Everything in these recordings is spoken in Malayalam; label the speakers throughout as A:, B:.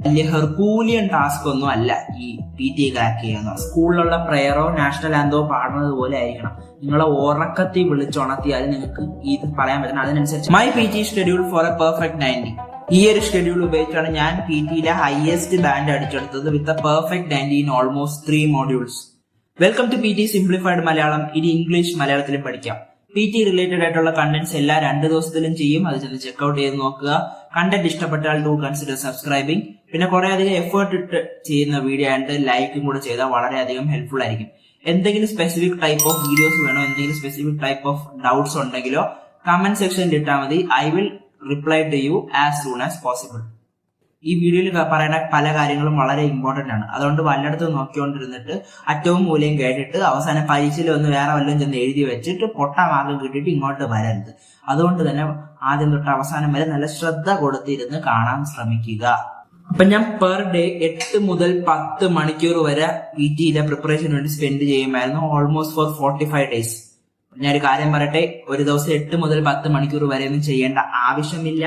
A: വലിയ ഹെർക്കൂലിയൻ ടാസ്ക് ഒന്നും അല്ല ഈ PT ക്രാക്ക് ചെയ്യുക. സ്കൂളിലുള്ള പ്രെയറോ നാഷണൽ ആന്തോ പാടുന്നത് പോലെ ആയിരിക്കണം. നിങ്ങളെ ഉറക്കത്തിൽ വിളിച്ചുണർത്തിയാൽ നിങ്ങൾക്ക് ഇത് പറയാൻ പറ്റണം. അതിനനുസരിച്ച് my PT schedule for a perfect 90. ഈ ഒരു ഷെഡ്യൂൾ ഉപയോഗിച്ചാണ് ഞാൻ PTയിലെ ഹയസ്റ്റ് ബാൻഡ് അടിച്ചെടുത്തത് with a perfect 90 in almost 3 modules. Welcome to PT simplified Malayalam. ഇനി ഇംഗ്ലീഷ് മലയാളത്തിലും പഠിക്കാം. PT റിലേറ്റഡ് ആയിട്ടുള്ള കണ്ടന്റ്സ് എല്ലാ 2 ദിവസത്തിലും ചെയ്യും. അത് ചെന്ന് ചെക്ക്ഔട്ട് ചെയ്ത് നോക്കുക. കണ്ടന്റ് ഇഷ്ടപ്പെട്ടാൽ ഡു കൺസിഡർ സബ്സ്ക്രൈബിങ്. പിന്നെ കുറെ അധികം എഫേർട്ട് ഇട്ട് ചെയ്യുന്ന വീഡിയോ ആയിട്ട് ലൈക്കും കൂടെ ചെയ്താൽ വളരെയധികം ഹെൽപ്ഫുൾ ആയിരിക്കും. എന്തെങ്കിലും സ്പെസിഫിക് ടൈപ്പ് ഓഫ് വീഡിയോസ് വേണോ, എന്തെങ്കിലും സ്പെസിഫിക് ടൈപ്പ് ഓഫ് ഡൗട്ട്സ് ഉണ്ടെങ്കിലോ കമന്റ് സെക്ഷനിൽ ഇട്ടാൽ മതി. I will reply to you as soon as possible. ഈ വീഡിയോയിൽ പറയുന്ന പല കാര്യങ്ങളും വളരെ ഇമ്പോർട്ടന്റ് ആണ്. അതുകൊണ്ട് വല്ലയിടത്തും നോക്കിക്കൊണ്ടിരുന്നിട്ട് അറ്റവും മൂലയും കേട്ടിട്ട് അവസാനം പരീക്ഷയിൽ ഒന്ന് വേറെ വല്ലതും ചെന്ന് എഴുതി വെച്ചിട്ട് പൊട്ട മാർഗം കിട്ടിയിട്ട് ഇങ്ങോട്ട് വരരുത്. അതുകൊണ്ട് തന്നെ ആദ്യം തൊട്ട് അവസാനം വരെ നല്ല ശ്രദ്ധ കൊടുത്തിരുന്ന് കാണാൻ ശ്രമിക്കുക. അപ്പൊ ഞാൻ പെർ ഡേ 8 മുതൽ 10 മണിക്കൂർ വരെ PTയിലെ പ്രിപ്പറേഷന് വേണ്ടി സ്പെൻഡ് ചെയ്യുമായിരുന്നു. Almost for 45 days. ഞാനൊരു കാര്യം പറയട്ടെ, ഒരു ദിവസം 8 മുതൽ 10 മണിക്കൂർ വരെ ഒന്നും ചെയ്യേണ്ട ആവശ്യമില്ല.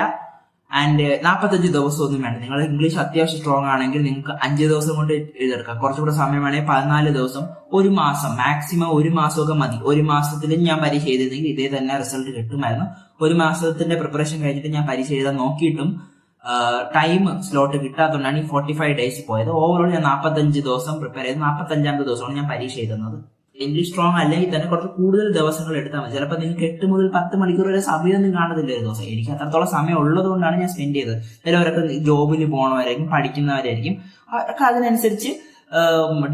A: ആൻഡ് 45 ദിവസം ഒന്നും വേണ്ട. നിങ്ങൾ ഇംഗ്ലീഷ് അത്യാവശ്യം സ്ട്രോങ് ആണെങ്കിൽ നിങ്ങൾക്ക് 5 ദിവസം കൊണ്ട് എഴുതെടുക്കാം. കുറച്ചുകൂടെ സമയം വേണമെങ്കിൽ 14 ദിവസം, ഒരു മാസം, മാക്സിമം ഒരു മാസമൊക്കെ മതി. ഒരു മാസത്തിൽ ഞാൻ പരീക്ഷ എഴുതിയിരുന്നെങ്കിൽ ഇതേ തന്നെ റിസൾട്ട് കിട്ടുമായിരുന്നു. ഒരു മാസത്തിന്റെ പ്രിപ്പറേഷൻ കഴിഞ്ഞിട്ട് ഞാൻ പരീക്ഷ എഴുതാൻ നോക്കിയിട്ടും ടൈം സ്ലോട്ട് കിട്ടാത്തതുകൊണ്ടാണ് ഈ 45 ഡേയ്സ് പോയത്. ഓവറോൾ ഞാൻ 45 ദിവസം പ്രിപ്പയർ ചെയ്ത് 45ാമത്തെ ദിവസമാണ് ഞാൻ പരീക്ഷ എഴുതുന്നത്. ഇംഗ്ലീഷ് സ്ട്രോങ് അല്ലെങ്കിൽ തന്നെ കുറച്ച് കൂടുതൽ ദിവസങ്ങൾ എടുത്താൽ മതി. ചിലപ്പോൾ നിങ്ങൾക്ക് 8 മുതൽ 10 മണിക്കൂർ വരെ സമയമൊന്നും കാണത്തില്ല ഒരു ദിവസം. എനിക്ക് അത്രത്തോളം സമയം ഉള്ളത് കൊണ്ടാണ് ഞാൻ സ്പെൻഡ് ചെയ്തത്. ചിലവരൊക്കെ ജോബിന് പോകണവരായിരിക്കും, പഠിക്കുന്നവരായിരിക്കും. അവരൊക്കെ അതിനനുസരിച്ച്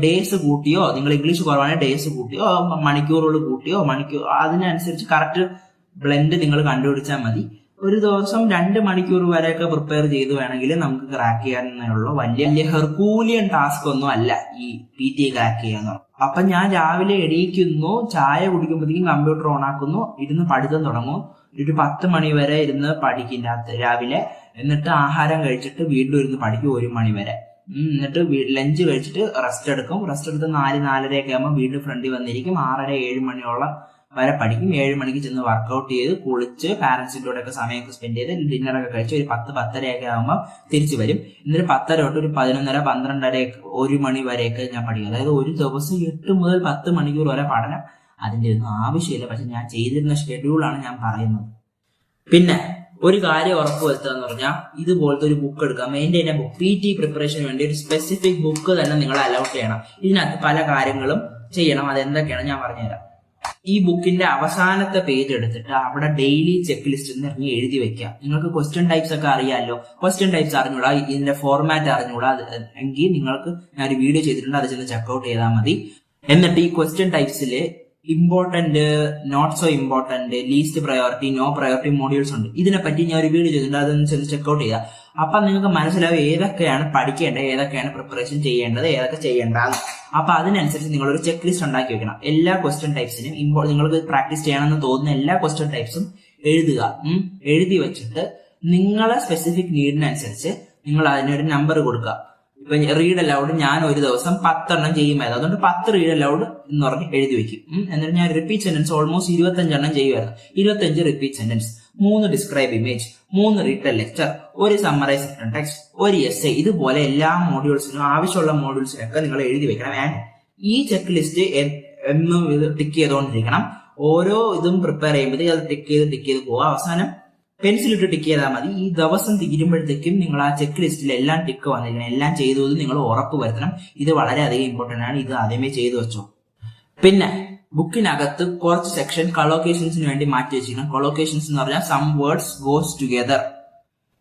A: ഡേയ്സ് കൂട്ടിയോ, നിങ്ങൾ ഇംഗ്ലീഷ് കുറവാണെങ്കിൽ ഡേയ്സ് കൂട്ടിയോ, മണിക്കൂറുകൾ കൂട്ടിയോ, അതിനനുസരിച്ച് കറക്റ്റ് ബ്ലെൻഡ് നിങ്ങൾ കണ്ടുപിടിച്ചാൽ മതി. ഒരു ദിവസം 2 മണിക്കൂർ വരെയൊക്കെ പ്രിപ്പയർ ചെയ്ത് വേണമെങ്കിൽ നമുക്ക് ക്രാക്ക് ചെയ്യാനുള്ള വലിയ ഹെർക്കൂലിയൻ ടാസ്ക് ഒന്നും അല്ല ഈ PT ക്രാക്ക് ചെയ്യാന്ന്. അപ്പൊ ഞാൻ രാവിലെ എണീക്കുന്നു, ചായ കുടിക്കുമ്പോഴത്തേക്കും കമ്പ്യൂട്ടർ ഓൺ ആക്കുന്നു, ഇരുന്ന് പഠിത്തം തുടങ്ങും. ഒരു 10 മണി വരെ ഇരുന്ന് പഠിക്കും രാവിലെ. എന്നിട്ട് ആഹാരം കഴിച്ചിട്ട് വീണ്ടും ഇരുന്ന് പഠിക്കും 1 മണി വരെ. എന്നിട്ട് ലഞ്ച് കഴിച്ചിട്ട് റെസ്റ്റ് എടുക്കും. റെസ്റ്റ് എടുത്ത് 4-4:30 ആകുമ്പോൾ വീണ്ടും ഫ്രണ്ടിൽ വന്നിരിക്കും. 6:30-7 മണിയോളം വരെ പഠിക്കും. 7 മണിക്ക് ചെന്ന് വർക്കൗട്ട് ചെയ്ത് കുളിച്ച് പാരന്റ്സിന്റെ കൂടെ ഒക്കെ സമയമൊക്കെ സ്പെൻഡ് ചെയ്ത് ഡിന്നറൊക്കെ കഴിച്ച് ഒരു 10-10:30 ആകുമ്പോൾ തിരിച്ചു വരും. എന്നിട്ട് 10:30 തൊട്ട് ഒരു 11:30-12:30 1 മണി വരെയൊക്കെ ഞാൻ പഠിക്കും. അതായത് ഒരു ദിവസം 8 മുതൽ 10 മണിക്കൂർ വരെ പഠനം. അതിന്റെ ഒന്നും ആവശ്യമില്ല. പക്ഷെ ഞാൻ ചെയ്തിരുന്ന ഷെഡ്യൂളാണ് ഞാൻ പറയുന്നത്. പിന്നെ ഒരു കാര്യം ഉറപ്പുവരുത്തുക എന്ന് പറഞ്ഞാൽ ഇതുപോലത്തെ ഒരു ബുക്ക് എടുക്കുക. മെയിൻ്റെ ബുക്ക്. PT പ്രിപ്പറേഷന് വേണ്ടി ഒരു സ്പെസിഫിക് ബുക്ക് തന്നെ നിങ്ങൾ അലൗട്ട് ചെയ്യണം. ഇതിനകത്ത് പല കാര്യങ്ങളും ചെയ്യണം. അതെന്തൊക്കെയാണ് ഞാൻ പറഞ്ഞുതരാം. ഈ ബുക്കിന്റെ അവസാനത്തെ പേജ് എടുത്തിട്ട് അവിടെ ഡെയിലി ചെക്ക് ലിസ്റ്റ് എന്ന് എഴുതി വെക്കുക. നിങ്ങൾക്ക് ക്വസ്റ്റ്യൻ ടൈപ്സ് ഒക്കെ അറിയാമല്ലോ. ക്വസ്റ്റ്യൻ ടൈപ്സ് അറിഞ്ഞൂടാ, ഇതിന്റെ ഫോർമാറ്റ് അറിഞ്ഞൂടാ എങ്കിൽ നിങ്ങൾക്ക് ഞാനൊരു വീഡിയോ ചെയ്തിട്ടുണ്ട്, അത് ചെന്ന് ചെക്ക്ഔട്ട് ചെയ്താൽ മതി. എന്നിട്ട് ഈ ക്വസ്റ്റ്യൻ ടൈപ്സില് important, not so important, least priority, no priority modules ഉണ്ട്. ഇതിനെപ്പറ്റി ഞാൻ ഒരു വീഡിയോ ചെയ്തിട്ടുണ്ട്, അതൊന്ന് ചെന്ന് ചെക്ക്ഔട്ട് ചെയ്യുക. അപ്പൊ നിങ്ങൾക്ക് മനസ്സിലാവും ഏതൊക്കെയാണ് പഠിക്കേണ്ടത്, ഏതൊക്കെയാണ് പ്രിപ്പറേഷൻ ചെയ്യേണ്ടത്, ഏതൊക്കെ ചെയ്യേണ്ടത്. അപ്പൊ അതിനനുസരിച്ച് നിങ്ങളൊരു ചെക്ക് ലിസ്റ്റ് ഉണ്ടാക്കി വെക്കണം. എല്ലാ ക്വസ്റ്റ്യൻ ടൈപ്സിനും നിങ്ങൾക്ക് പ്രാക്ടീസ് ചെയ്യണമെന്ന് തോന്നുന്ന എല്ലാ ക്വസ്റ്റ്യൻ ടൈപ്സും എഴുതുക. എഴുതി വെച്ചിട്ട് നിങ്ങളെ സ്പെസിഫിക് നീഡിനനുസരിച്ച് നിങ്ങൾ അതിനൊരു നമ്പർ കൊടുക്കുക. ഇപ്പൊ റീഡ് അലൗഡ് ഞാൻ ഒരു ദിവസം 10 എണ്ണം ചെയ്യുമായിരുന്നു. അതുകൊണ്ട് 10 റീഡ് അലൗഡ് എന്ന് പറഞ്ഞ് എഴുതി വെക്കും. എന്നിട്ട് ഞാൻ റിപ്പീറ്റ് സെന്റൻസ് ഓൾമോസ്റ്റ് 25 എണ്ണം ചെയ്യുമായിരുന്നു. 25 repeat sentence, 3 describe image, 3 written lecture, 1 summarise written text, 1 essay. ഇതുപോലെ എല്ലാ മോഡ്യൂൾസിനും ആവശ്യമുള്ള മോഡ്യൂൾസിനൊക്കെ നിങ്ങൾ എഴുതി വെക്കണം. ആൻഡ് ഈ ചെക്ക് ലിസ്റ്റ് എന്നും ഇത് ടിക്ക് ചെയ്തുകൊണ്ടിരിക്കണം. ഓരോ ഇതും പ്രിപ്പയർ ചെയ്യുമ്പോഴത്തേക്ക് അത് ടിക്ക് ചെയ്ത് പോവുക. അവസാനം പെൻസിലിട്ട് ടിക്ക് ചെയ്താൽ മതി. ഈ ദിവസം തീരുമ്പോഴത്തേക്കും നിങ്ങൾ ആ ചെക്ക് ലിസ്റ്റിൽ എല്ലാം ടിക്ക് വന്നിരിക്കണം. എല്ലാം ചെയ്തു നിങ്ങൾ ഉറപ്പ് വരുത്തണം. ഇത് വളരെയധികം ഇമ്പോർട്ടന്റ് ആണ്. ഇത് ആദ്യമേ ചെയ്തു വെച്ചോ. പിന്നെ ബുക്കിനകത്ത് കുറച്ച് സെക്ഷൻ കൊളോക്കേഷൻസിന് വേണ്ടി മാറ്റി വെച്ചിരിക്കണം. കൊളോക്കേഷൻസ് എന്ന് പറഞ്ഞാൽ സം വേർഡ്സ് ഗോസ് ടുഗെദർ.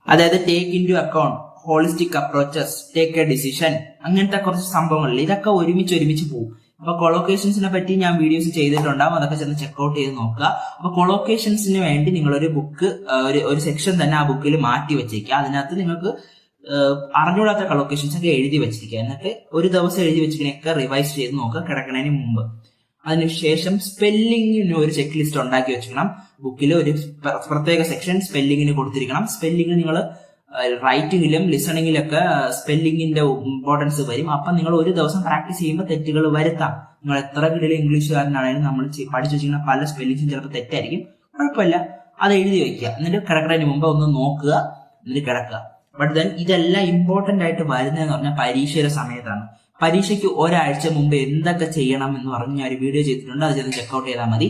A: അതായത് take into account, holistic approaches, take a decision, അങ്ങനത്തെ കുറച്ച് സംഭവങ്ങളിൽ ഇതൊക്കെ ഒരുമിച്ച് പോകും. അപ്പൊ കൊളോക്കേഷൻസിനെ പറ്റി ഞാൻ വീഡിയോസ് ചെയ്തിട്ടുണ്ടാവും. അതൊക്കെ ചെന്ന് ചെക്ക്ഔട്ട് ചെയ്ത് നോക്കുക. അപ്പൊ കൊളോക്കേഷൻസിന് വേണ്ടി നിങ്ങളൊരു ബുക്ക്, ഒരു സെക്ഷൻ തന്നെ ആ ബുക്കിൽ മാറ്റി വെച്ചേക്കുക. അതിനകത്ത് നിങ്ങൾക്ക് അറിഞ്ഞൂടാത്ത കൊളോക്കേഷൻസ് ഒക്കെ എഴുതി വെച്ചിരിക്കുക. എന്നിട്ട് ഒരു ദിവസം എഴുതി വെച്ചിരിക്കുന്നൊക്കെ റിവൈസ് ചെയ്ത് നോക്കുക കിടക്കുന്നതിന് മുമ്പ്. അതിനുശേഷം സ്പെല്ലിങ്ങിന് ഒരു ചെക്ക് ലിസ്റ്റ് ഉണ്ടാക്കി വെച്ചിരിക്കണം. ബുക്കിൽ ഒരു പ്രത്യേക സെക്ഷൻ സ്പെല്ലിങ്ങിന് കൊടുത്തിരിക്കണം. സ്പെല്ലിങ് നിങ്ങൾ റൈറ്റിംഗിലും ലിസണിങ്ങിലൊക്കെ സ്പെല്ലിങ്ങിന്റെ ഇമ്പോർട്ടൻസ് വരും. അപ്പൊ നിങ്ങൾ ഒരു ദിവസം പ്രാക്ടീസ് ചെയ്യുമ്പോൾ തെറ്റുകൾ വരുത്താം. നിങ്ങൾ എത്ര കിടില ഇംഗ്ലീഷുകാരനാണെങ്കിലും നമ്മൾ പഠിച്ചു വെച്ചിരിക്കുന്ന പല സ്പെല്ലിങ്സും ചിലപ്പോൾ തെറ്റായിരിക്കും. കുഴപ്പമില്ല, അത് എഴുതി വെക്കുക. എന്നിട്ട് കിടക്കുന്നതിന് മുമ്പ് ഒന്ന് നോക്കുക, എന്നിട്ട് കിടക്കുക. ബട്ട് ദെൻ ഇതെല്ലാം ഇമ്പോർട്ടന്റ് ആയിട്ട് വരുന്നതെന്ന് പറഞ്ഞാൽ പരീക്ഷയുടെ സമയത്താണ്. പരീക്ഷയ്ക്ക് ഒരാഴ്ച മുമ്പ് എന്തൊക്കെ ചെയ്യണം എന്ന് പറഞ്ഞ് ഞാൻ ഒരു വീഡിയോ ചെയ്തിട്ടുണ്ട്, അത് ചെന്ന് ചെക്കൗട്ട് ചെയ്താൽ മതി.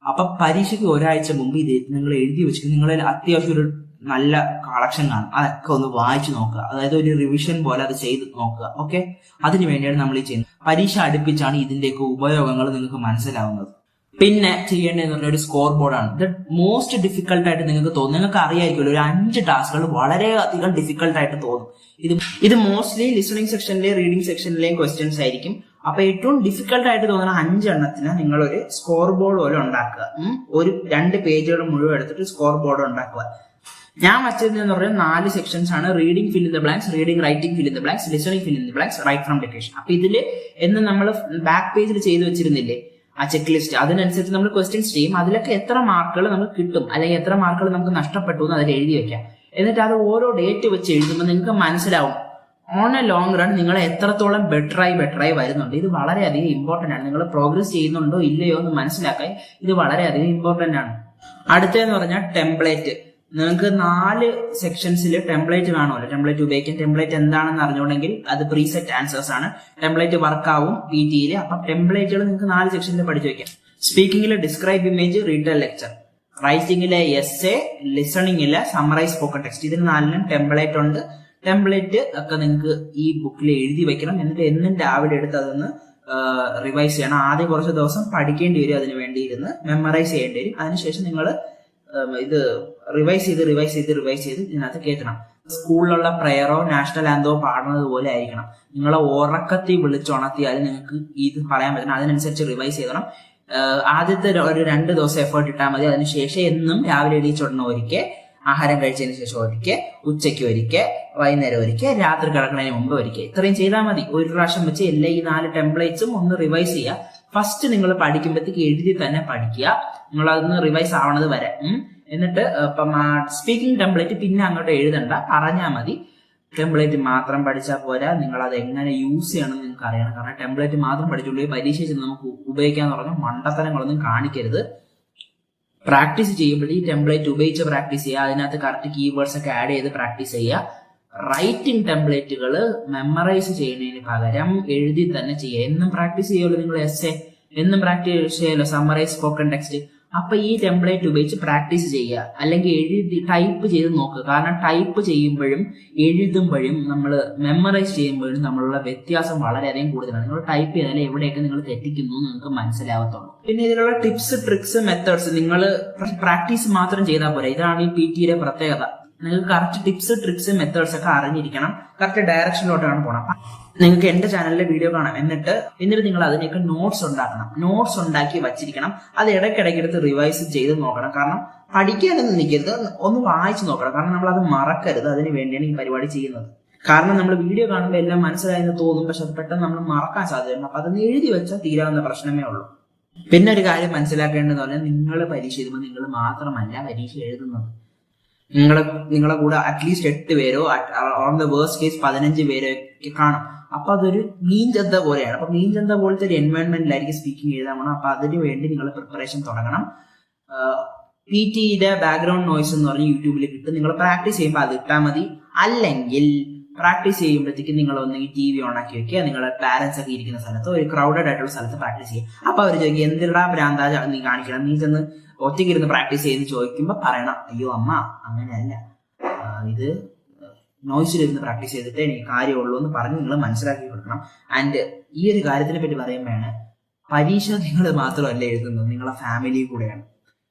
A: അപ്പൊ പരീക്ഷയ്ക്ക് ഒരാഴ്ച മുമ്പ് ഇത് നിങ്ങൾ എഴുതി വെച്ചിട്ട് നിങ്ങളിൽ അത്യാവശ്യം ഒരു നല്ല കളക്ഷൻ കാണും, അതൊക്കെ ഒന്ന് വായിച്ചു നോക്കുക. അതായത് ഒരു റിവിഷൻ പോലെ അത് ചെയ്ത് നോക്കുക. ഓക്കെ, അതിനു വേണ്ടിയാണ് നമ്മൾ ഈ ചെയ്യുന്നത്. പരീക്ഷ അടുപ്പിച്ചാണ് ഇതിന്റെയൊക്കെ ഉപയോഗങ്ങൾ നിങ്ങൾക്ക് മനസ്സിലാവുന്നത്. പിന്നെ ചെയ്യേണ്ടതെന്ന് പറഞ്ഞ ഒരു സ്കോർ ബോർഡാണ്. ഇത് മോസ്റ്റ് ഡിഫിക്കൽട്ട് ആയിട്ട് നിങ്ങൾക്ക് തോന്നും. നിങ്ങൾക്ക് അറിയായിരിക്കുമല്ലോ, ഒരു 5 ടാസ്കുകൾ വളരെ അധികം ഡിഫിക്കൽട്ട് ആയിട്ട് തോന്നും. ഇത് മോസ്റ്റ്ലി ലിസണിങ് സെക്ഷനിലെയും റീഡിംഗ് സെക്ഷനിലെയും ക്വസ്റ്റ്യൻസ് ആയിരിക്കും. അപ്പൊ ഏറ്റവും ഡിഫിക്കൽട്ട് ആയിട്ട് തോന്നുന്ന 5 എണ്ണത്തിന് നിങ്ങൾ ഒരു സ്കോർ ബോർഡ് പോലെ ഉണ്ടാക്കുക. ഒരു 2 പേജുകൾ മുഴുവൻ എടുത്തിട്ട് സ്കോർ ബോർഡ് ഉണ്ടാക്കുക. ഞാൻ വച്ചിരുന്നതെന്ന് പറഞ്ഞാൽ 4 സെക്ഷൻസ് ആണ്. Reading fill in the blanks, reading writing fill in the blanks, listening fill in the blanks, write from dictation. അപ്പൊ ഇതില് എന്ന് നമ്മൾ ബാക്ക് പേജിൽ ചെയ്തു വെച്ചിരുന്നില്ലേ ആ ചെക്ക് ലിസ്റ്റ്, അതിനനുസരിച്ച് നമ്മൾ ക്വസ്റ്റ്യൻസ് ചെയ്യും. അതിലൊക്കെ എത്ര മാർക്കുകൾ നമുക്ക് കിട്ടും അല്ലെങ്കിൽ എത്ര മാർക്കുകൾ നമുക്ക് നഷ്ടപ്പെട്ടു എന്ന് അതിൽ എഴുതി വെക്കാം. എന്നിട്ട് അത് ഓരോ ഡേറ്റ് വെച്ച് എഴുതുമ്പോൾ നിങ്ങൾക്ക് മനസ്സിലാവും ഓൺ എ ലോങ് റൺ നിങ്ങൾ എത്രത്തോളം ബെറ്ററായി വരുന്നുണ്ട്. ഇത് വളരെയധികം ഇമ്പോർട്ടന്റ് ആണ്. നിങ്ങൾ പ്രോഗ്രസ് ചെയ്യുന്നുണ്ടോ ഇല്ലയോ എന്ന് മനസ്സിലാക്കാൻ ഇത് വളരെയധികം ഇമ്പോർട്ടന്റ് ആണ്. അടുത്തതെന്ന് പറഞ്ഞാൽ ടെംപ്ലേറ്റ്. നിങ്ങൾക്ക് 4 സെക്ഷൻസിൽ ടെംപ്ലേറ്റ് കാണുമല്ലോ. ടെംപ്ലേറ്റ് ഉപയോഗിക്കാൻ, ടെംപ്ലേറ്റ് എന്താണെന്ന് അറിഞ്ഞുകൊണ്ടെങ്കിൽ അത് പ്രീസെറ്റ് ആൻസേഴ്സ് ആണ്. ടെംപ്ലേറ്റ് വർക്ക് ആവും PT-യിൽ. അപ്പം ടെംപ്ലേറ്റുകൾ നിങ്ങൾക്ക് 4 സെക്ഷനിൽ പഠിച്ചു വെക്കാം. സ്പീക്കിംഗിലെ ഡിസ്ക്രൈബ് ഇമേജ്, റീഡ് ലെക്ചർ, റൈറ്റിംഗിലെ എസ്സേ, ലിസണിംഗിലെ സമ്മറൈസ് സ്പോക്കൺ ടെക്സ്റ്റ്. ഇതിന് 4നും ടെംപ്ലേറ്റ് ഉണ്ട്. ടെംപ്ലേറ്റ് ഒക്കെ നിങ്ങൾക്ക് ഈ ബുക്കിൽ എഴുതി വെക്കണം. എന്നിട്ട് എന്നും രാവിലെ എടുത്ത് അതൊന്ന് റിവൈസ് ചെയ്യണം. ആദ്യം കുറച്ച് ദിവസം പഠിക്കേണ്ടി വരും, അതിന് വേണ്ടി ഇരുന്ന് മെമ്മറൈസ് ചെയ്യേണ്ടി വരും. അതിനുശേഷം നിങ്ങൾ ഇത് റിവൈസ് ചെയ്ത് ഇതിനകത്ത് കയറ്റണം. സ്കൂളിലുള്ള പ്രയറോ നാഷണൽ ആന്തോ പാടുന്നത് പോലെ ആയിരിക്കണം. നിങ്ങളെ ഉറക്കത്തിൽ വിളിച്ചുണർത്തിയാൽ നിങ്ങൾക്ക് ഇത് പറയാൻ പറ്റണം. അതിനനുസരിച്ച് റിവൈസ് ചെയ്യണം. ആദ്യത്തെ ഒരു 2 ദിവസം എഫേർട്ട് ഇട്ടാൽ മതി. അതിനുശേഷം എന്നും രാവിലെ എണീച്ചുടനെ ഒരിക്കൽ, ആഹാരം കഴിച്ചതിന് ശേഷം ഒരിക്കൽ, ഉച്ചയ്ക്ക് ഒരിക്കൽ, വൈകുന്നേരം ഒരിക്കൽ, രാത്രി കിടക്കുന്നതിന് മുമ്പ് ഒരിക്കൽ. ഇത്രയും ചെയ്താൽ മതി. ഒരു പ്രാവശ്യം വെച്ച് എല്ലാ ഈ 4 ടെംപ്ലേറ്റ്സും ഒന്ന് റിവൈസ് ചെയ്യുക. ഫസ്റ്റ് നിങ്ങൾ പഠിക്കുമ്പോഴത്തേക്ക് എഴുതി തന്നെ പഠിക്കുക. നിങ്ങൾ അതൊന്ന് റിവൈസ് ആവണത് വരെ. എന്നിട്ട് ഇപ്പം സ്പീക്കിംഗ് ടെംപ്ലേറ്റ് പിന്നെ അങ്ങോട്ട് എഴുതണ്ട, പറഞ്ഞാൽ മതി. ടെംപ്ലേറ്റ് മാത്രം പഠിച്ചാൽ പോരാ, നിങ്ങൾ അത് എങ്ങനെ യൂസ് ചെയ്യണമെന്ന് നിങ്ങൾക്ക് അറിയണം. കാരണം ടെംപ്ലേറ്റ് മാത്രം പഠിച്ചുള്ളൂ പരീക്ഷ ചെന്ന് നമുക്ക് ഉപയോഗിക്കാന്ന് പറഞ്ഞാൽ മണ്ടത്തരങ്ങളൊന്നും കാണിക്കരുത്. പ്രാക്ടീസ് ചെയ്യുമ്പോൾ ഈ ടെംപ്ലേറ്റ് ഉപയോഗിച്ച് പ്രാക്ടീസ് ചെയ്യുക. അതിനകത്ത് കറക്റ്റ് കീവേഡ്സ് ഒക്കെ ആഡ് ചെയ്ത് പ്രാക്ടീസ് ചെയ്യുക. റൈറ്റിംഗ് ടെംപ്ലേറ്റുകൾ മെമ്മറൈസ് ചെയ്യുന്നതിന് പകരം എഴുതി തന്നെ ചെയ്യുക. എന്നും പ്രാക്ടീസ് ചെയ്യുമല്ലോ നിങ്ങൾ എസ്സേ, എന്നും പ്രാക്ടീസ് ചെയ്യുമല്ലോ സമ്മറൈസ് സ്പോക്കൺ ടെക്സ്റ്റ്. അപ്പൊ ഈ ടെംപ്ലേറ്റ് ഉപയോഗിച്ച് പ്രാക്ടീസ് ചെയ്യുക. അല്ലെങ്കിൽ എഴുതി ടൈപ്പ് ചെയ്ത് നോക്കുക. കാരണം ടൈപ്പ് ചെയ്യുമ്പോഴും എഴുതുമ്പോഴും നമ്മൾ മെമ്മറൈസ് ചെയ്യുമ്പോഴും നമ്മളുള്ള വ്യത്യാസം വളരെയധികം കൂടുതലാണ്. നിങ്ങൾ ടൈപ്പ് ചെയ്താൽ എവിടെയൊക്കെ നിങ്ങൾ തെറ്റിക്കുന്നു എന്ന് നിങ്ങൾക്ക് മനസ്സിലാവത്തുള്ളൂ. പിന്നെ ഇതിലുള്ള ടിപ്സ്, ട്രിക്സ്, മെത്തേഡ്സ് നിങ്ങൾ പ്രാക്ടീസ് മാത്രം ചെയ്താൽ പോരാ. ഇതാണ് ഈ PT-യുടെ പ്രത്യേകത. നിങ്ങൾക്ക് കറക്റ്റ് ടിപ്സ്, ട്രിക്സ്, മെത്തേഡ്സ് ഒക്കെ അറിഞ്ഞിരിക്കണം. കറക്റ്റ് ഡയറക്ഷനിലോട്ടാണ് പോകണം. നിങ്ങൾക്ക് എന്റെ ചാനലിലെ വീഡിയോ കാണാം. എന്നിട്ട് നിങ്ങൾ അതിനൊക്കെ നോട്ട്സ് ഉണ്ടാക്കണം. നോട്ട്സ് ഉണ്ടാക്കി വച്ചിരിക്കണം. അത് ഇടയ്ക്കിടയ്ക്ക് എടുത്ത് റിവൈസ് ചെയ്ത് നോക്കണം. കാരണം പഠിക്കാനൊന്നും നിൽക്കരുത്, ഒന്ന് വായിച്ചു നോക്കണം. കാരണം നമ്മൾ അത് മറക്കരുത്. അതിന് വേണ്ടിയാണ് ഈ പരിപാടി ചെയ്യുന്നത്. കാരണം നമ്മൾ വീഡിയോ കാണുമ്പോൾ എല്ലാം മനസ്സിലായെന്ന് തോന്നും, പക്ഷെ അത് പെട്ടെന്ന് നമ്മൾ മറക്കാൻ സാധ്യതയുണ്ട്. അപ്പൊ അതൊന്ന് എഴുതി വെച്ചാൽ തീരാവുന്ന പ്രശ്നമേ ഉള്ളൂ. പിന്നെ ഒരു കാര്യം മനസ്സിലാക്കേണ്ടതെന്ന് പറഞ്ഞാൽ നിങ്ങൾ പരീക്ഷ എഴുതുമ്പോൾ നിങ്ങൾ മാത്രമല്ല പരീക്ഷ എഴുതുന്നത്. നിങ്ങളെ കൂടെ അറ്റ്ലീസ്റ്റ് 8 പേരോ ഓൺ ദ വേഴ്സ്റ്റ് കേസ് 15 പേരോ ഒക്കെ കാണും. അപ്പൊ അതൊരു മീൻചന്ത പോലെയാണ്. അപ്പൊ മീൻചന്ത പോലത്തെ ഒരു എൻവയോൺമെന്റിലായിരിക്കും സ്പീക്കിംഗ് എഴുതാൻ പോകണം. അപ്പൊ അതിന് വേണ്ടി നിങ്ങൾ പ്രിപ്പറേഷൻ തുടങ്ങണം. PT-യുടെ ബാക്ക്ഗ്രൗണ്ട് നോയ്സ് എന്ന് പറഞ്ഞ് യൂട്യൂബിൽ കിട്ടും. നിങ്ങൾ പ്രാക്ടീസ് ചെയ്യുമ്പോൾ അത് ഇട്ടാൽ മതി. അല്ലെങ്കിൽ പ്രാക്ടീസ് ചെയ്യുമ്പോഴത്തേക്ക് നിങ്ങൾ ഒന്നെങ്കിൽ TV ഓണാക്കി വെക്കുക. നിങ്ങളുടെ പാരന്റ്സ് ഒക്കെ ഇരിക്കുന്ന സ്ഥലത്ത്, ഒരു ക്രൗഡഡ് ആയിട്ടുള്ള സ്ഥലത്ത് പ്രാക്ടീസ് ചെയ്യുക. അപ്പൊ അവർ ചോദിക്കും എന്തിനാ ഭ്രാന്താ നീ കാണിക്കണം, നീ ചെന്ന് ഒറ്റയ്ക്ക് ഇരുന്ന് പ്രാക്ടീസ് ചെയ്യുന്ന ചോദിക്കുമ്പോൾ പറയണം, അയ്യോ അമ്മ അങ്ങനെയല്ല, ഇത് നോയ്സിലിരുന്ന് പ്രാക്ടീസ് ചെയ്തിട്ട് എനിക്ക് കാര്യമുള്ളൂ എന്ന് പറഞ്ഞ് നിങ്ങൾ മനസ്സിലാക്കി കൊടുക്കണം. ആൻഡ് ഈ ഒരു കാര്യത്തിനെ പറ്റി പറയുമ്പോഴാണ് പരീക്ഷ നിങ്ങൾ മാത്രമല്ല എഴുതുന്നത്, നിങ്ങളെ ഫാമിലി കൂടെയാണ്.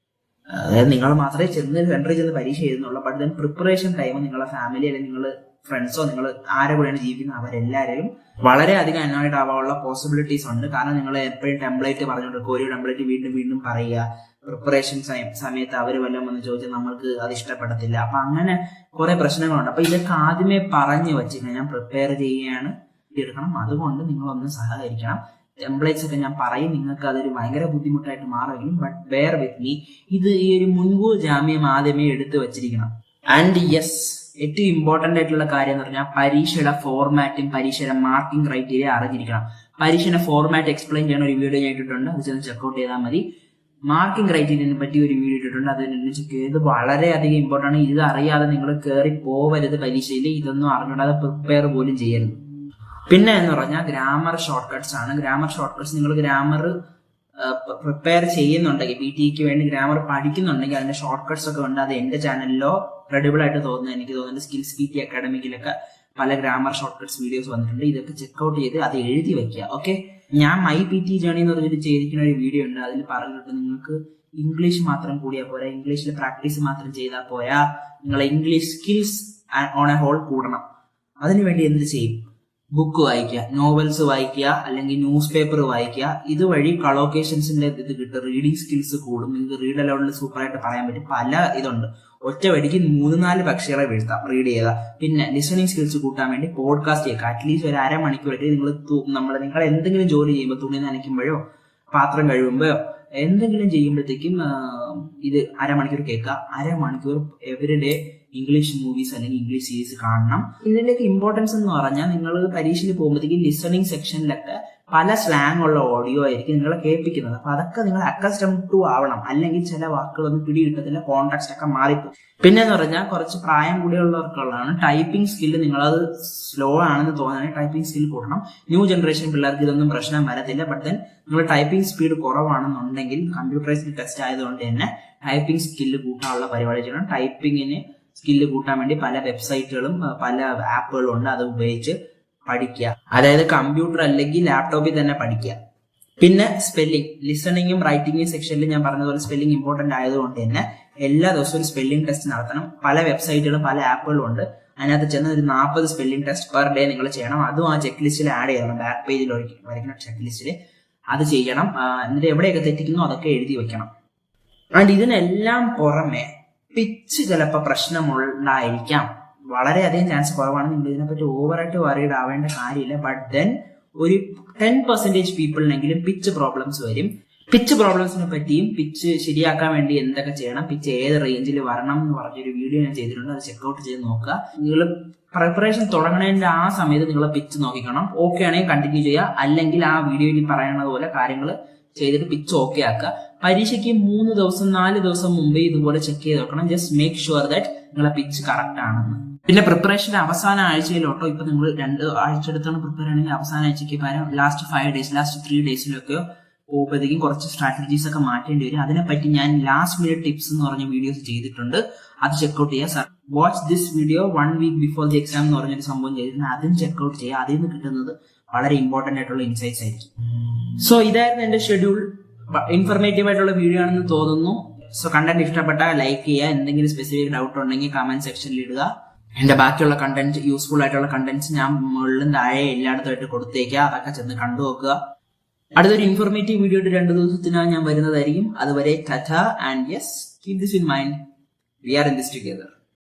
A: അതായത് നിങ്ങൾ മാത്രമേ സെൻറ്ററിൽ ചെന്ന് പരീക്ഷ എഴുതുന്നുള്ളൂ. ബട്ട് ദെൻ പ്രിപ്പറേഷൻ ടൈം നിങ്ങളെ ഫാമിലി അല്ലെങ്കിൽ നിങ്ങൾ ഫ്രണ്ട്സോ നിങ്ങൾ ആരെ കൂടെയാണ് ജീവിക്കുന്നത് അവരെല്ലാവരും വളരെയധികം അനോയിഡ് ആവാനുള്ള പോസിബിലിറ്റീസ് ഉണ്ട്. കാരണം നിങ്ങൾ എപ്പോഴും ടെംപ്ലേറ്റ് പറഞ്ഞുകൊണ്ടിരിക്കും, ഒരു ടെംപ്ലേറ്റ് വീണ്ടും വീണ്ടും പറയുക. പ്രിപ്പറേഷൻ സമയത്ത് അവർ വല്ലതും വന്ന് ചോദിച്ചാൽ നമ്മൾക്ക് അത് ഇഷ്ടപ്പെടത്തില്ല. അപ്പൊ അങ്ങനെ കുറെ പ്രശ്നങ്ങളുണ്ട്. അപ്പൊ ഇതൊക്കെ ആദ്യമേ പറഞ്ഞു വെച്ചിട്ട് ഞാൻ പ്രിപ്പയർ ചെയ്യുകയാണ് എടുക്കണം. അതുകൊണ്ട് നിങ്ങളൊന്ന് സഹകരിക്കണം. ടെംപ്ലേറ്റ്സ് ഒക്കെ ഞാൻ പറയും, നിങ്ങൾക്ക് അതൊരു ഭയങ്കര ബുദ്ധിമുട്ടായിട്ട് മാറുമെങ്കിലും ബട്ട് ബെയർ വിത്ത് മീ. ഇത് ഈ ഒരു മുൻകൂർ ജാമ്യം ആദ്യമേ എടുത്തു വെച്ചിരിക്കണം. ആൻഡ് യെസ്, ഏറ്റവും ഇമ്പോർട്ടന്റ് ആയിട്ടുള്ള കാര്യം എന്ന് പറഞ്ഞാൽ പരീക്ഷയുടെ ഫോർമാറ്റും പരീക്ഷയുടെ മാർക്കിംഗ് ക്രൈറ്റീരിയ അറിഞ്ഞിരിക്കണം. പരീക്ഷയുടെ ഫോർമാറ്റ് എക്സ്പ്ലെയിൻ ചെയ്യുന്ന ഒരു വീഡിയോ ഞാൻ ഇട്ടിട്ടുണ്ട്, അത് ചെന്ന് ചെക്കൗട്ട് ചെയ്താൽ മതി. മാർക്കിംഗ് ക്രൈറ്റീരിയനെ പറ്റി ഒരു വീഡിയോ ഇട്ടിട്ടുണ്ട്, അത് ചെക്ക് ചെയ്ത് വളരെയധികം ഇമ്പോർട്ടൻ്റ് ആണ്. ഇത് അറിയാതെ നിങ്ങൾ കയറി പോവരുത് പരീക്ഷയിൽ, ഇതൊന്നും അറിഞ്ഞൂടാതെ പ്രിപ്പയർ പോലും ചെയ്യരുത്. പിന്നെ എന്ന് പറഞ്ഞാൽ ഗ്രാമർ ഷോർട്ട് കട്ട്സ് ആണ്. ഗ്രാമർ ഷോർട്ട് കട്ട്സ് നിങ്ങൾ ഗ്രാമർ പ്രിപ്പയർ ചെയ്യുന്നുണ്ടെങ്കിൽ, PTക്ക് വേണ്ടി ഗ്രാമർ പഠിക്കുന്നുണ്ടെങ്കിൽ അതിന്റെ ഷോർട്ട് കട്ട്സ് ഒക്കെ ഉണ്ട്. അത് എന്റെ ചാനലിലോ ക്രെഡിബിൾ ആയിട്ട് തോന്നുന്നു, എനിക്ക് തോന്നുന്നത് സ്കിൽസ് PT അക്കാഡമിക്കിലൊക്കെ പല ഗ്രാമർ ഷോർട്ട് കട്ട്സ് വീഡിയോസ് വന്നിട്ടുണ്ട്. ഇതൊക്കെ ചെക്ക്ഔട്ട് ചെയ്ത് അത് എഴുതി വെക്കുക. ഓക്കെ, ഞാൻ മൈ PT ജേണി എന്ന് പറഞ്ഞിട്ട് ചെയ്തിരിക്കുന്ന ഒരു വീഡിയോ ഉണ്ട്. അതിൽ പറഞ്ഞിട്ട് നിങ്ങൾക്ക് ഇംഗ്ലീഷ് മാത്രം കൂടിയാൽ പോരാ, ഇംഗ്ലീഷിൽ പ്രാക്ടീസ് മാത്രം ചെയ്താൽ പോരാ, നിങ്ങളെ English skills on a whole കൂടണം. അതിനുവേണ്ടി എന്ത് ചെയ്യും? ബുക്ക് വായിക്കുക, നോവൽസ് വായിക്കുക, അല്ലെങ്കിൽ ന്യൂസ് പേപ്പർ വായിക്കുക. ഇതുവഴി കളോക്കേഷൻസിന്റെ ഇത് കിട്ടും, റീഡിങ് സ്കിൽസ് കൂടും. നിങ്ങൾക്ക് റീഡ് അലൗഡിൽ സൂപ്പറായിട്ട് പറയാൻ പറ്റും. പല ഇതുണ്ട്, ഒറ്റ വടിക്ക് 3-4 പക്ഷികളെ വീഴ്ത്താം റീഡ് ചെയ്യുക. പിന്നെ ലിസണിങ് സ്കിൽസ് കൂട്ടാൻ വേണ്ടി പോഡ്കാസ്റ്റ് ചെയ്യുക. അറ്റ്ലീസ്റ്റ് ഒരു അരമണിക്കൂറായിട്ട് നിങ്ങൾ എന്തെങ്കിലും ജോലി ചെയ്യുമ്പോൾ, തുണി നനയ്ക്കുമ്പോഴോ പാത്രം കഴുകുമ്പോഴോ എന്തെങ്കിലും ചെയ്യുമ്പോഴത്തേക്കും ഇത് അരമണിക്കൂർ കേൾക്കുക. അരമണിക്കൂർ എവരിഡേ ഇംഗ്ലീഷ് മൂവീസ് അല്ലെങ്കിൽ ഇംഗ്ലീഷ് സീരീസ് കാണണം. ഇതിലേക്ക് ഇമ്പോർട്ടൻസ് എന്ന് പറഞ്ഞാൽ നിങ്ങൾ പരീക്ഷയിൽ പോകുമ്പോഴത്തേക്കും ലിസണിങ് സെക്ഷനിലൊക്കെ പല സ്ലാങ് ഉള്ള ഓഡിയോ ആയിരിക്കും നിങ്ങളെ കേൾപ്പിക്കുന്നത്. അപ്പൊ അതൊക്കെ നിങ്ങൾ അക്കസ്റ്റം ടു ആവണം, അല്ലെങ്കിൽ ചില വാക്കുകളൊന്നും പിടികിട്ടത്തില്ല, കോൺടാക്സ്റ്റ് ഒക്കെ മാറിപ്പോകും. പിന്നെ എന്ന് പറഞ്ഞാൽ കുറച്ച് പ്രായം കൂടിയുള്ളവർക്കുള്ളതാണ് ടൈപ്പിംഗ് സ്കില്ല്. നിങ്ങളത് സ്ലോ ആണെന്ന് തോന്നുകയാണെങ്കിൽ ടൈപ്പിംഗ് സ്കിൽ കൂട്ടണം. ന്യൂ ജനറേഷൻ പിള്ളേർക്ക് ഇതൊന്നും പ്രശ്നം വരത്തില്ല. ബട്ട് ദെൻ നിങ്ങൾ ടൈപ്പിംഗ് സ്പീഡ് കുറവാണെന്നുണ്ടെങ്കിൽ കമ്പ്യൂട്ടറൈസ്ഡ് ടെസ്റ്റ് ആയതുകൊണ്ട് തന്നെ ടൈപ്പിംഗ് സ്കില്ല് കൂട്ടാനുള്ള പരിപാടി ചെയ്യണം. ടൈപ്പിങ്ങിന് സ്കില്ല് കൂട്ടാൻ വേണ്ടി പല വെബ്സൈറ്റുകളും പല ആപ്പുകളും ഉണ്ട്, അത് ഉപയോഗിച്ച് പഠിക്കുക. അതായത് കമ്പ്യൂട്ടർ അല്ലെങ്കിൽ ലാപ്ടോപ്പിൽ തന്നെ പഠിക്കുക. പിന്നെ സ്പെല്ലിംഗ്, ലിസണിങ്ങും റൈറ്റിംഗും സെക്ഷനിൽ ഞാൻ പറഞ്ഞതുപോലെ സ്പെല്ലിംഗ് ഇമ്പോർട്ടന്റ് ആയതുകൊണ്ട് തന്നെ എല്ലാ ദിവസവും ഒരു സ്പെല്ലിംഗ് ടെസ്റ്റ് നടത്തണം. പല വെബ്സൈറ്റുകളും പല ആപ്പുകളും ഉണ്ട്, അതിനകത്ത് ചെന്ന് ഒരു 40 സ്പെല്ലിംഗ് ടെസ്റ്റ് പെർ ഡേ നിങ്ങൾ ചെയ്യണം. അതും ആ ചെക്ക് ലിസ്റ്റിൽ ആഡ് ചെയ്യണം, ബാക്ക് പേജിൽ വരയ്ക്കുന്ന ചെക്ക് ലിസ്റ്റിൽ അത് ചെയ്യണം. എന്നിട്ട് എവിടെയൊക്കെ തെറ്റിക്കുന്നോ അതൊക്കെ എഴുതി വെക്കണം. ആൻഡ് ഇതിനെല്ലാം പുറമെ പിച്ച് ചിലപ്പോൾ പ്രശ്നമുള്ളതായിരിക്കാം, വളരെയധികം ചാൻസ് കുറവാണ്. നിങ്ങൾ ഇതിനെപ്പറ്റി ഓവറായിട്ട് വറീഡ് ആവേണ്ട കാര്യമില്ല. ബട്ട് ദെൻ ഒരു 10% പീപ്പിളിനെങ്കിലും പിച്ച് പ്രോബ്ലംസ് വരും. പിച്ച് പ്രോബ്ലംസിനെ പറ്റിയും പിച്ച് ശരിയാക്കാൻ വേണ്ടി എന്തൊക്കെ ചെയ്യണം, പിച്ച് ഏത് റേഞ്ചിൽ വരണം എന്ന് പറഞ്ഞൊരു വീഡിയോ ഞാൻ ചെയ്തിട്ടുണ്ട്, അത് ചെക്ക്ഔട്ട് ചെയ്ത് നോക്കുക. നിങ്ങൾ പ്രിപ്പറേഷൻ തുടങ്ങുന്നതിന്റെ ആ സമയത്ത് നിങ്ങൾ പിച്ച് നോക്കിക്കണം. ഓക്കെ ആണെങ്കിൽ കണ്ടിന്യൂ ചെയ്യുക, അല്ലെങ്കിൽ ആ വീഡിയോയിൽ പറയുന്നത് പോലെ കാര്യങ്ങൾ ചെയ്തിട്ട് പിച്ച് ഓക്കെ ആക്കുക. പരീക്ഷയ്ക്ക് 3 ദിവസം 4 ദിവസം മുമ്പേ ഇതുപോലെ ചെക്ക് ചെയ്ത് നോക്കണം. ജസ്റ്റ് മേക്ക് ഷുവർ ദാറ്റ് നിങ്ങളെ പിച്ച് കറക്റ്റ് ആണെന്ന്. പിന്നെ പ്രിപ്പറേഷന്റെ അവസാന ആഴ്ചയിലോട്ടോ, ഇപ്പൊ നിങ്ങൾ 2 ആഴ്ച എടുത്താണ് പ്രിപ്പയർ ചെയ്യണമെങ്കിൽ അവസാന ആഴ്ചയ്ക്ക് പകരം ലാസ്റ്റ് 5 ഡേയ്സ് ലാസ്റ്റ് 3 ഡേയ്സിലൊക്കെ പോകുമ്പോഴത്തേക്കും കുറച്ച് സ്ട്രാറ്റജീസ് ഒക്കെ മാറ്റേണ്ടി വരും. അതിനെപ്പറ്റി ഞാൻ ലാസ്റ്റ് മിനിറ്റ് ടിപ്സ് എന്ന് പറഞ്ഞ വീഡിയോസ് ചെയ്തിട്ടുണ്ട്, അത് ചെക്ക്ഔട്ട് ചെയ്യുക. Sir watch this video 1 week before the exam എന്ന് പറഞ്ഞൊരു സംഭവം ചെയ്തിട്ടുണ്ട്, അതും ചെക്ക്ഔട്ട് ചെയ്യുക. അതിൽ നിന്ന് കിട്ടുന്നത് വളരെ ഇമ്പോർട്ടന്റ് ആയിട്ടുള്ള ഇൻസൈറ്റ്സ് ആയിരിക്കും. സോ ഇതായിരുന്നു എന്റെ ഷെഡ്യൂൾ. ഇൻഫർമേറ്റീവ് ആയിട്ടുള്ള വീഡിയോ ആണെന്ന് തോന്നുന്നു. സോ കണ്ടന്റ് ഇഷ്ടപ്പെട്ടാൽ ലൈക്ക് ചെയ്യുക. എന്തെങ്കിലും സ്പെസിഫിക് ഡൗട്ട് ഉണ്ടെങ്കിൽ കമന്റ് സെക്ഷനിൽ ഇടുക. എന്റെ ബാക്കിയുള്ള കണ്ടന്റ്, യൂസ്ഫുൾ ആയിട്ടുള്ള കണ്ടന്റ്സ് ഞാൻ മുകളിലും താഴെ എല്ലായിടത്തുമായിട്ട് കൊടുത്തേക്കുക, അതൊക്കെ ചെന്ന് കണ്ടു നോക്കുക. അടുത്തൊരു ഇൻഫോർമേറ്റീവ് വീഡിയോ 2 ദിവസത്തിനാണ് ഞാൻ വരുന്നതായിരിക്കും. അതുവരെ tata and yes, keep this in mind, we are in this together.